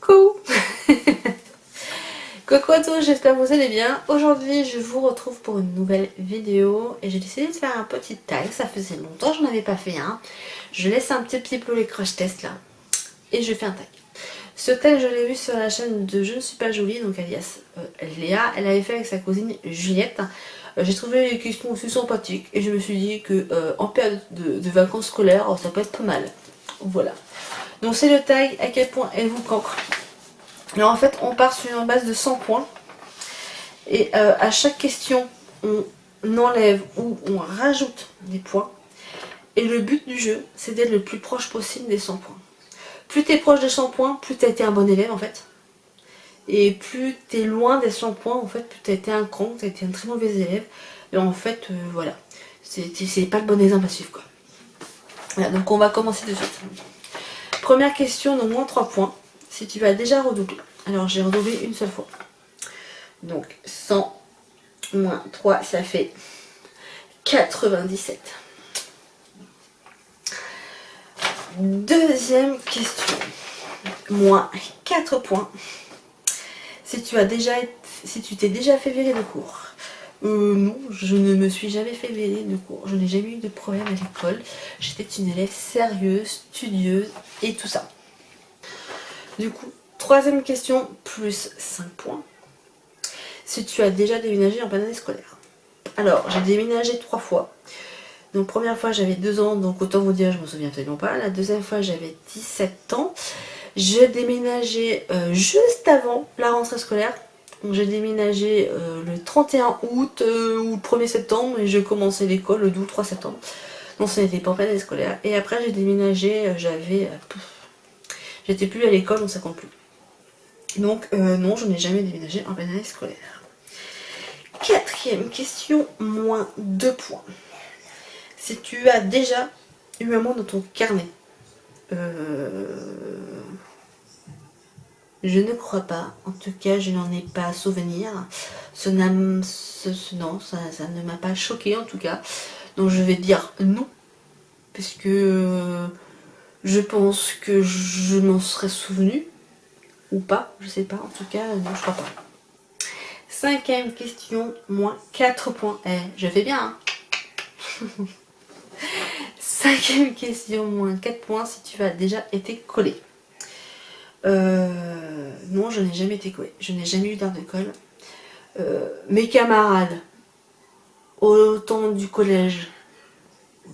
Coucou. Coucou à tous, j'espère que vous allez bien. Aujourd'hui je vous retrouve pour une nouvelle vidéo et j'ai décidé de faire un petit tag, ça faisait longtemps que je n'en avais pas fait un. Je laisse un petit peu les crush tests là et je fais un tag. Ce tag je l'ai vu sur la chaîne de Je ne suis pas jolie, donc alias Léa, elle avait fait avec sa cousine Juliette. J'ai trouvé les questions aussi sympathiques et je me suis dit que en période de vacances scolaires ça peut être pas mal. Voilà. Donc c'est le tag à quel point êtes-vous cancre. Alors en fait on part sur une base de 100 points et à chaque question on enlève ou on rajoute des points et le but du jeu c'est d'être le plus proche possible des 100 points. Plus tu es proche des 100 points, plus tu as été un bon élève en fait, et plus tu es loin des 100 points en fait, plus tu as été un con, tu as été un très mauvais élève et en fait voilà, c'est pas le bon exemple à suivre quoi. Voilà, donc on va commencer de suite. Première question, donc moins 3 points si tu vas déjà redoubler. Alors j'ai redoublé une seule fois. Donc 100 moins 3 ça fait 97. Deuxième question. Moins 4 points. Si tu t'es déjà fait virer de cours. Non, je ne me suis jamais fait virer de cours. Je n'ai jamais eu de problème à l'école. J'étais une élève sérieuse, studieuse et tout ça. Du coup, troisième question, plus 5 points. Si tu as déjà déménagé en pleine année scolaire. Alors, j'ai déménagé 3 fois. Donc, première fois, j'avais 2 ans, donc autant vous dire, je me souviens absolument pas. La deuxième fois, j'avais 17 ans. J'ai déménagé juste avant la rentrée scolaire. Donc, j'ai déménagé le 31 août ou le 1er septembre et j'ai commencé l'école le 2 ou 3 septembre. Donc, ça n'était pas en pleine année scolaire. Et après, j'ai déménagé, j'étais plus à l'école, donc ça compte plus. Donc, non, je n'ai jamais déménagé en pleine année scolaire. Quatrième question, moins 2 points. Si tu as déjà eu un mot dans ton carnet, je ne crois pas. En tout cas, je n'en ai pas souvenir. Non, ça ne m'a pas choqué en tout cas. Donc je vais dire non. Parce que je pense que je m'en serais souvenu. Ou pas, je sais pas. En tout cas, non, je crois pas. Cinquième question, moins 4 points. Je fais bien, hein. Cinquième question, moins 4 points si tu as déjà été collé. Non, je n'ai jamais été collée. Je n'ai jamais eu d'heure de colle. Mes camarades, au temps du collège,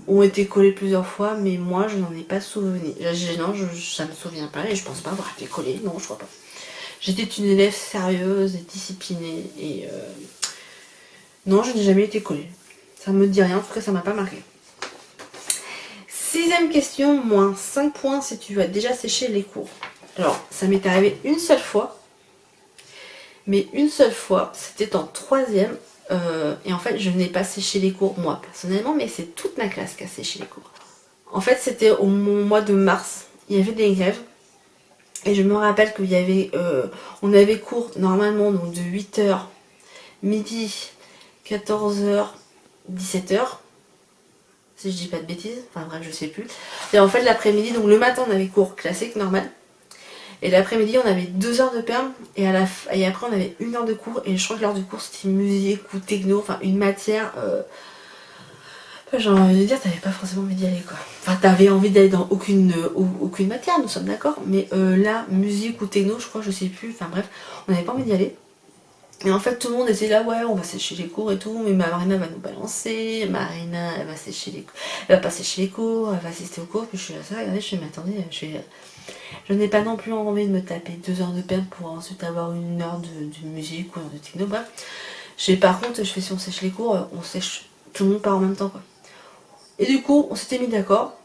ont été collés plusieurs fois, mais moi, je n'en ai pas souvenir. Non, ça me souvient pas et je pense pas avoir été collée. Non, je crois pas. J'étais une élève sérieuse et disciplinée et non, je n'ai jamais été collée. Ça me dit rien, en tout cas, ça m'a pas marqué. Sixième question, moins 5 points si tu as déjà séché les cours. Alors, ça m'est arrivé une seule fois. Mais une seule fois, c'était en 3e. Et en fait, je n'ai pas séché les cours moi personnellement, mais c'est toute ma classe qui a séché les cours. En fait, c'était au mois de mars. Il y avait des grèves. Et je me rappelle qu'il y avait... on avait cours normalement donc de 8h, midi, 14h, 17h. Si je dis pas de bêtises. Enfin bref, je sais plus. Et en fait, l'après-midi, donc le matin, on avait cours classique, normal. Et l'après-midi, on avait 2 heures de perm et après, on avait 1 heure de cours. Et je crois que l'heure de cours, c'était musique ou techno, enfin une matière. J'ai envie de dire, t'avais pas forcément envie d'y aller quoi. Enfin, t'avais envie d'aller dans aucune matière, nous sommes d'accord. Mais là, musique ou techno, je crois, je sais plus. Enfin bref, on n'avait pas envie d'y aller. Et en fait, tout le monde était là, ouais, on va sécher les cours et tout. Mais Marina va nous balancer. Marina, elle va sécher les cours. Elle va pas sécher les cours, elle va assister aux cours. Puis je suis là, ça, regardez, je suis, mais attendez, je n'ai pas non plus envie de me taper 2 heures de perm pour ensuite avoir 1 heure de musique ou de techno. Bref. Par contre, je fais si on sèche les cours, on sèche tout le monde part en même temps quoi. Et du coup, on s'était mis d'accord.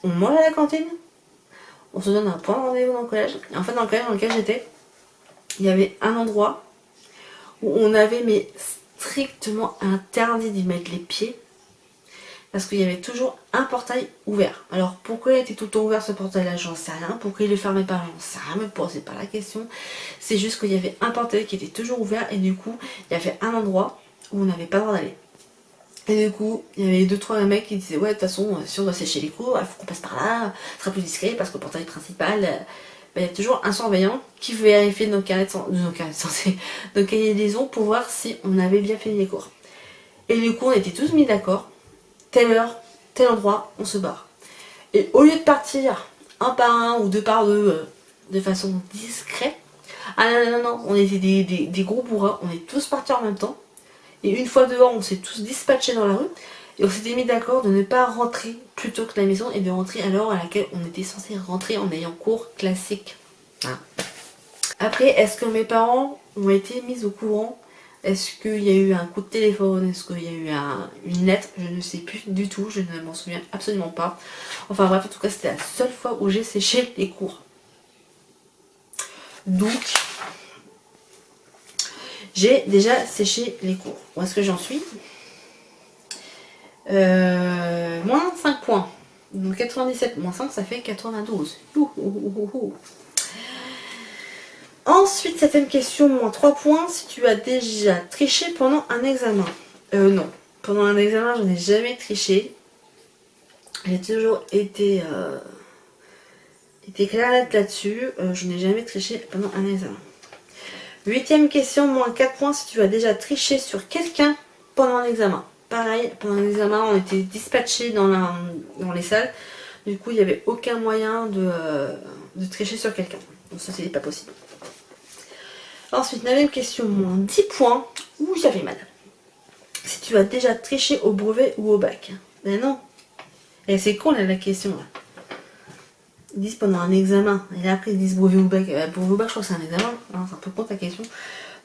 On mange à la cantine. On se donne un point de rendez-vous dans le collège. Et en fait, dans le collège dans lequel j'étais, il y avait un endroit où on avait mais strictement interdit d'y mettre les pieds. Parce qu'il y avait toujours un portail ouvert. Alors pourquoi il était tout le temps ouvert ce portail là, j'en sais rien. Pourquoi il le fermait pas, j'en sais rien, me posez pas la question. C'est juste qu'il y avait un portail qui était toujours ouvert et du coup il y avait un endroit où on n'avait pas le droit d'aller. Et du coup il y avait 2-3 mecs qui disaient ouais de toute façon si on doit sécher les cours, il faut qu'on passe par là, ce sera plus discret parce que le portail principal il y a toujours un surveillant qui vérifier nos carnets de santé, nos cahiers de liaison pour voir si on avait bien fini les cours. Et du coup, on était tous mis d'accord, telle heure, tel endroit, on se barre. Et au lieu de partir un par un ou deux par deux de façon discrète, ah non, on était des gros bourrins, on est tous partis en même temps. Et une fois dehors, on s'est tous dispatchés dans la rue. Et on s'était mis d'accord de ne pas rentrer plus tôt que la maison et de rentrer à l'heure à laquelle on était censé rentrer en ayant cours classique. Hein. Après, est-ce que mes parents ont été mis au courant? Est-ce qu'il y a eu un coup de téléphone? Est-ce qu'il y a eu une lettre? Je ne sais plus du tout, je ne m'en souviens absolument pas. Enfin bref, en tout cas, c'était la seule fois où j'ai séché les cours. Donc, j'ai déjà séché les cours. Où est-ce que j'en suis? Moins 5 points. Donc 97 moins 5, ça fait 92. Ensuite, septième question, moins 3 points. Si tu as déjà triché pendant un examen. Non. Pendant un examen, je n'ai jamais triché. J'ai toujours été clair net là-dessus. Je n'ai jamais triché pendant un examen. Huitième question, moins 4 points. Si tu as déjà triché sur quelqu'un pendant un examen. Pareil, pendant l'examen, on était dispatchés dans les salles. Du coup, il n'y avait aucun moyen de tricher sur quelqu'un. Donc ça, c'était pas possible. Ensuite, 9e question, moins 10 points. Ouh, j'avais mal. Si tu as déjà triché au brevet ou au bac. Ben non. Et c'est con là, la question. Là. Ils disent pendant un examen. Et là, après, ils disent brevet ou bac. Brevet ou bac, je crois que c'est un examen. Hein, c'est un peu con ta question.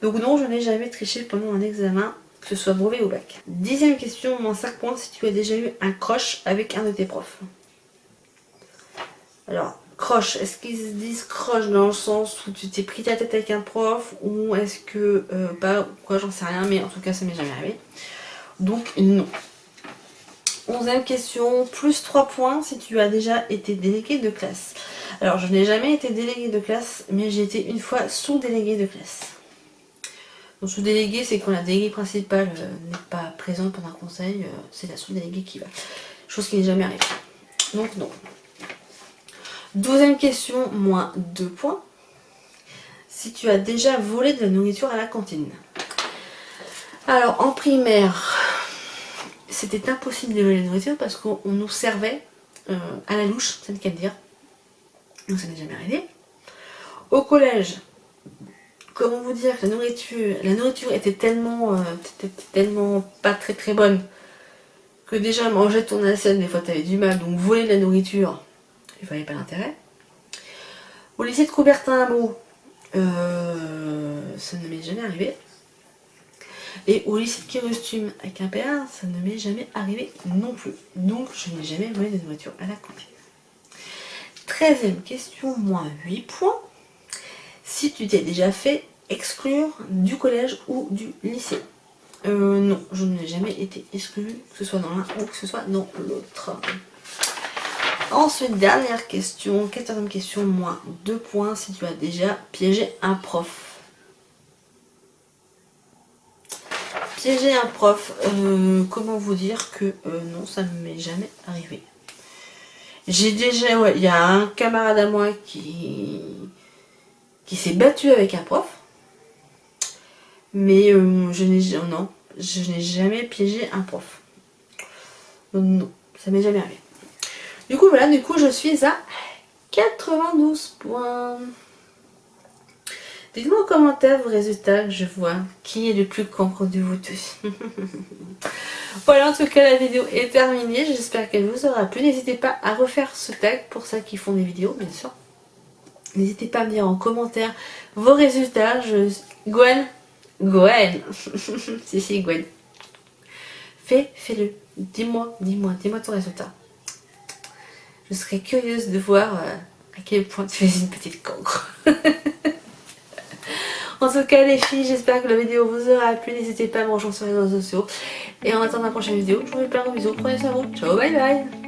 Donc non, je n'ai jamais triché pendant un examen. Que ce soit brevet ou bac. 10e question, moins 5 points, si tu as déjà eu un crush avec un de tes profs. Alors, crush, est-ce qu'ils se disent crush dans le sens où tu t'es pris ta tête avec un prof, ou est-ce que pas, ou quoi, j'en sais rien, mais en tout cas ça m'est jamais arrivé. Donc non. 11e question, plus 3 points si tu as déjà été délégué de classe. Alors je n'ai jamais été délégué de classe, mais j'ai été une fois sous-délégué de classe. Donc sous-délégué, c'est quand la déléguée principale n'est pas présente pendant un conseil, c'est la sous-déléguée qui va. Chose qui n'est jamais arrivée. Donc non. 12e question, moins 2 points. Si tu as déjà volé de la nourriture à la cantine. Alors en primaire, c'était impossible de voler de la nourriture parce qu'on nous servait à la louche, c'est le cas de dire. Donc ça n'est jamais arrivé. Au collège, comment vous dire que la nourriture était tellement pas très bonne que déjà manger ton assiette, des fois tu avais du mal, donc voler de la nourriture, il ne fallait pas l'intérêt. Au lycée de Coubertin-Hameau, ça ne m'est jamais arrivé. Et au lycée de Kérustume à Quimper, ça ne m'est jamais arrivé non plus. Donc je n'ai jamais volé de nourriture à la cantine. 13e question, moins 8 points. Si tu t'es déjà fait exclure du collège ou du lycée. Non, je n'ai jamais été exclue, que ce soit dans l'un ou que ce soit dans l'autre. Ensuite, dernière question, 14e question, moins 2 points. Si tu as déjà piégé un prof. Piéger un prof, comment vous dire que non, ça ne m'est jamais arrivé. J'ai déjà, ouais, il y a un camarade à moi qui s'est battu avec un prof, mais je n'ai jamais piégé un prof. Donc, non, ça m'est jamais arrivé. Du coup voilà, je suis à 92 points. Dites-moi en commentaire vos résultats, que je vois qui est le plus cancre de vous tous. Voilà, en tout cas la vidéo est terminée, j'espère qu'elle vous aura plu. N'hésitez pas à refaire ce tag pour ceux qui font des vidéos, bien sûr. N'hésitez pas à me dire en commentaire vos résultats. Gwen si Gwen. Fais-le. Dis-moi ton résultat. Je serais curieuse de voir à quel point tu fais une petite cancre. En tout cas les filles, j'espère que la vidéo vous aura plu. N'hésitez pas à me rejoindre sur les réseaux sociaux. Et en attendant la prochaine vidéo, je vous fais plein de bisous. Prenez soin de vous. Ciao, bye bye.